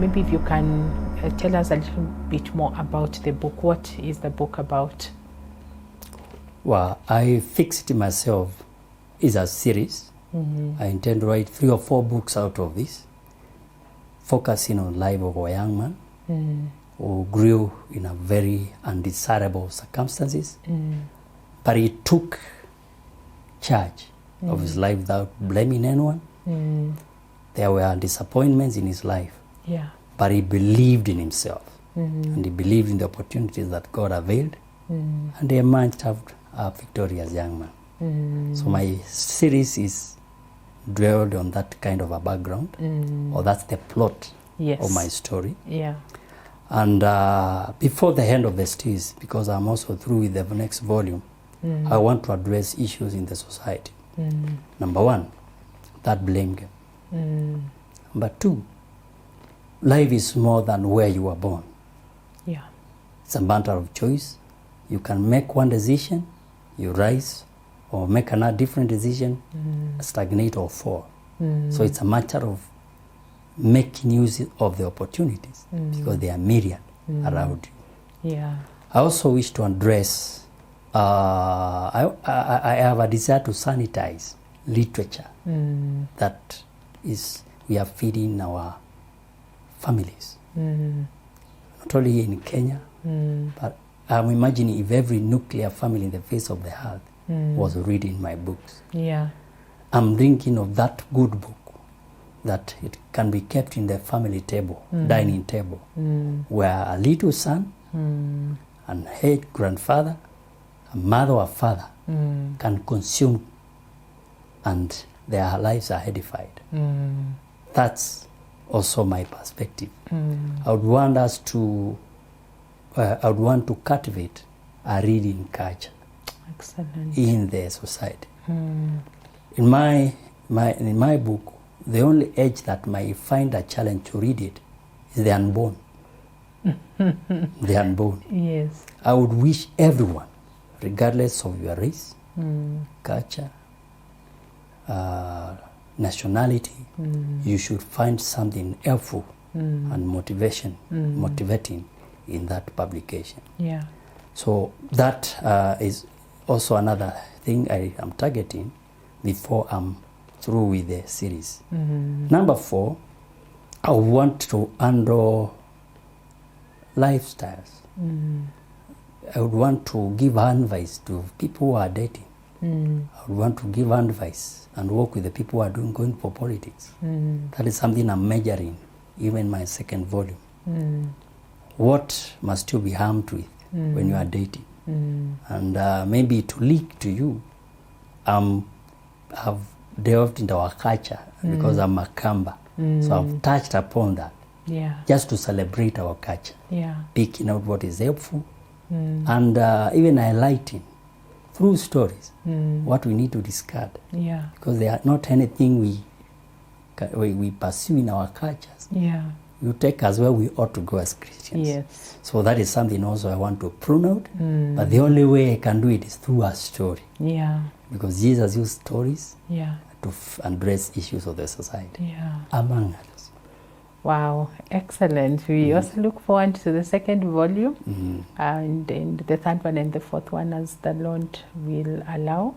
maybe if you can tell us a little bit more about the book. What is the book about? Well, I fixed myself as a series. I intend to write 3 or 4 books out of this, focusing on life of a young man who grew in a very undesirable circumstances, but he took charge of his life without blaming anyone. There were disappointments in his life, but he believed in himself, and he believed in the opportunities that God availed, and he emerged out a victorious young man. So my series is dwelled on that kind of a background, or that's the plot of my story. And before the end of the series, because I'm also through with the next volume, I want to address issues in the society. Number 1, that blame game. Number 2, life is more than where you were born. It's a matter of choice. You can make one decision, you rise, or make another different decision, stagnate or fall. So it's a matter of making use of the opportunities, because they are myriad around you. I also wish to address, I have a desire to sanitize literature that is we are feeding our families. Not only in Kenya, but I'm imagining if every nuclear family in the face of the earth was reading my books. I'm thinking of that good book that it can be kept in the family table, dining table, where a little son, an head grandfather, a mother or father can consume, and their lives are edified. That's also my perspective. I would want us to, I would want to cultivate a reading culture in the society. In my book, the only age that might find a challenge to read it is the unborn. The unborn. I would wish everyone, regardless of your race, culture, nationality, you should find something helpful and motivating in that publication. So that is also another thing I am targeting before I'm through with the series. Number 4, I want to handle lifestyles. I would want to give advice to people who are dating. I would want to give advice and work with the people who are going for politics. That is something I'm measuring, even in my second volume. What must you be armed with when you are dating? And maybe to leak to you, I've delved into our culture because I'm a Kamba. So I've touched upon that just to celebrate our culture, picking out what is helpful, and even highlighting through stories what we need to discard, because they are not anything we pursue in our cultures. You take us where we ought to go as Christians. So that is something also I want to prune out, but the only way I can do it is through a story, because Jesus used stories to address issues of the society, among others. Wow, excellent. We also look forward to the second volume, and the third one and the fourth one, as the Lord will allow.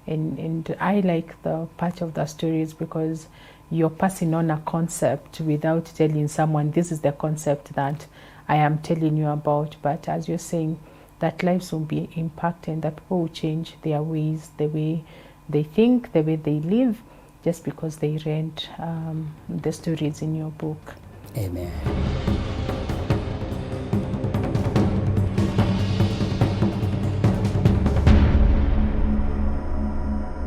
And I like the part of the stories because you're passing on a concept without telling someone, this is the concept that I am telling you about. But as you're saying, that lives will be impacted, and that people will change their ways, the way they think, the way they live, just because they read the stories in your book. Amen.